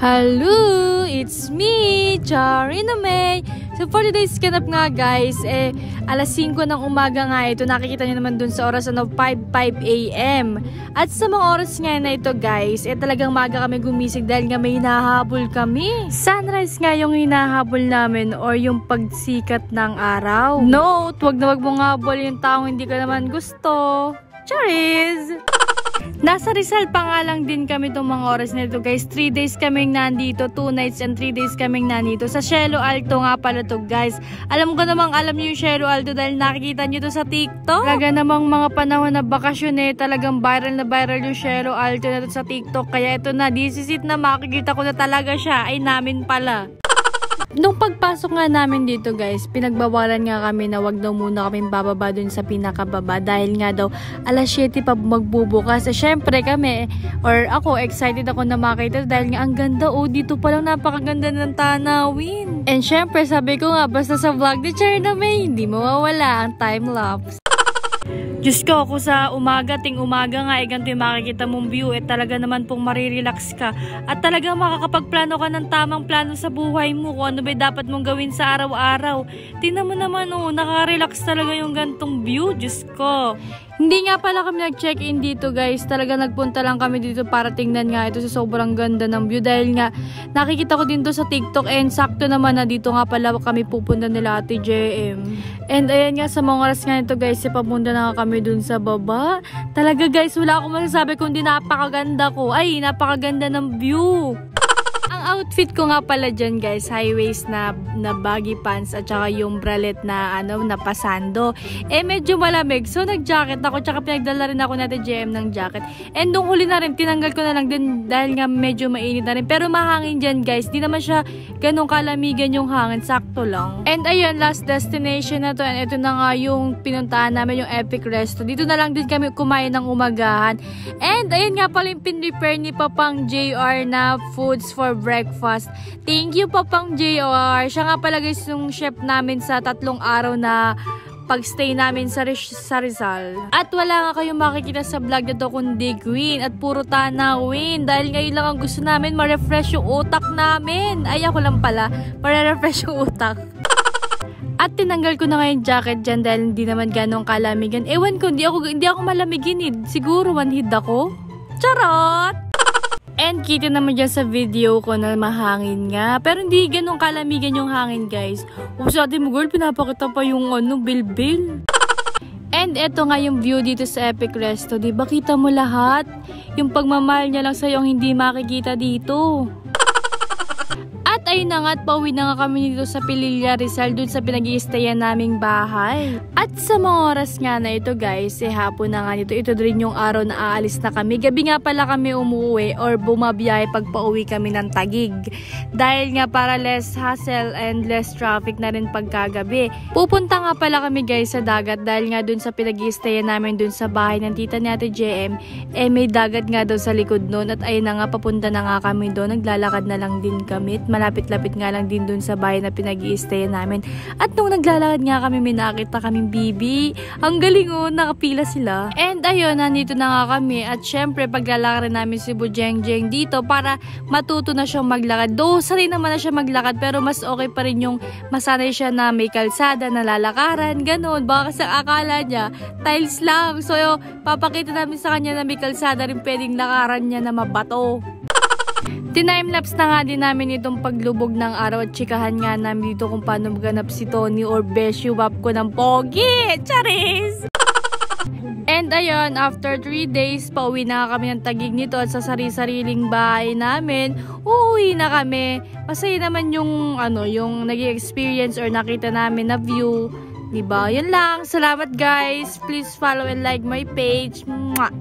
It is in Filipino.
Hello! It's me, Charina May. So for today's ganap nga guys, alas 5 ng umaga nga ito. Nakikita nyo naman dun sa oras 5 a.m. At sa mga oras nga na ito guys, talagang maga kami gumising dahil nga may hinahabol kami. Sunrise nga yung hinahabol namin or yung pagsikat ng araw. Note, wag na wag mong habol yung taong hindi ka naman gusto. Charis! Nasa Rizal pa nga lang din kami itong mga oras na ito guys. 3 days kaming nandito, 2 nights and 3 days kaming nandito. Sa Cielo Alto nga pala to guys. Alam ko namang alam nyo yung Cielo Alto dahil nakikita nyo to sa TikTok. Talaga namang mga panahon na bakasyon talagang viral na viral yung Cielo Alto na to sa TikTok. Kaya ito na, this is it na makikita ko na talaga siya ay namin pala. Nung pagpasok nga namin dito guys, pinagbawalan nga kami na wag daw muna kami bababa dun sa pinakababa dahil nga daw alas 7 pa magbubukas. Syempre kami, or ako, excited ako na makita dahil nga ang ganda. Dito palang napakaganda ng tanawin. And syempre sabi ko nga, basta sa vlog ni Charina May, hindi mawawala ang time-lapse. Diyos ko, ako sa umaga, ting umaga nga, ganito yung makikita mong view, talaga naman pong marirelax ka. At talagang makakapagplano ka ng tamang plano sa buhay mo, kung ano ba dapat mong gawin sa araw-araw. Tingnan mo naman, nakarelax talaga yung gantong view, Diyos ko. Hindi nga pala kami nag-check-in dito guys, talaga nagpunta lang kami dito para tingnan nga ito sa sobrang ganda ng view dahil nga nakikita ko din to sa TikTok and sakto naman na dito nga pala kami pupunta nila Ate JM. And ayan nga sa mga oras nga nito guys, papunta na nga kami dun sa baba. Talaga guys, wala akong masasabi kundi napakaganda ko. Ay, napakaganda ng view. Ang outfit ko nga pala dyan guys, high waist na baggy pants at saka yung bralette na na pasando. Medyo malamig. So nag-jacket ako, tsaka pinagdala rin ako natin GM ng jacket. And nung huli na rin, tinanggal ko na lang din dahil nga medyo mainit na rin. Pero mahangin dyan guys, di naman siya ganun kalamigan yung hangin, sakto lang. And ayun, last destination na to. And ito na nga yung pinuntahan namin, yung Epic Resto. Dito na lang din kami kumain ng umagahan. And ayun nga pala yung pinrepare ni Papang JR na foods for breakfast. Thank you Papang JR. Siya nga pala guys yung chef namin sa 3 araw na pagstay namin sa Rizal. At wala nga kayong makikita sa vlog na to kundi green at puro tanawin. Dahil ngayon lang ang gusto namin, ma-refresh yung utak namin. Ay ako lang pala, para refresh yung utak. At tinanggal ko na nga yung jacket dyan dahil hindi naman ganong kalamigan. Ewan ko, hindi ako malamigin. Siguro manhid ako. Charot! And kita naman dyan sa video ko na mahangin nga. Pero hindi ganun kalamigan yung hangin guys. Sa atin mo girl, pinapakita pa yung bilbil. And eto nga yung view dito sa Epic Resto. Diba kita mo lahat? Yung pagmamahal niya lang sa'yo hindi makikita dito. At ayun na nga at pauwi na nga kami dito sa Pililla Rizal dun sa pinag-i-stayan naming bahay. At sa mga oras nga na ito guys, hapon na nga nito. Ito rin yung araw na aalis na kami. Gabi nga pala kami umuwi or bumabiyahe pag pauwi kami ng Taguig. Dahil nga para less hassle and less traffic na rin pagkagabi. Pupunta nga pala kami guys sa dagat dahil nga dun sa pinag-i-stayan namin dun sa bahay ng tita ni Ate JM. May dagat nga daw sa likod nun at ayun na nga papunta na nga kami doon. Naglalakad na lang din kami. Malapit-lapit nga lang din dun sa bahay na pinag-i-stayan namin. At nung naglalakad nga kami, may nakita kaming bibi. Ang galing nakapila sila. And ayun, nandito na nga kami. At syempre, paglalakad namin si Bujengjeng dito para matuto na siyang maglakad. Though, sanay naman na siya maglakad, pero mas okay pa rin yung masanay siya na may kalsada, na lalakaran, ganun. Baka kasi akala niya, tiles lang. So, papakita namin sa kanya na may kalsada rin pwedeng lakaran niya na mabato. Tinimelapse na nga din namin itong paglubog ng araw at chikahan nga namin dito kung paano maganap si Tony or Beshu wap ko ng pogi. Charis! And ayun, after 3 days, pauwi na kami ng Taguig nito at sa sari-sariling bahay namin, uuwi na kami. Masaya naman yung, yung nag-experience or nakita namin na view. Diba? Yun lang. Salamat guys. Please follow and like my page. Mwah!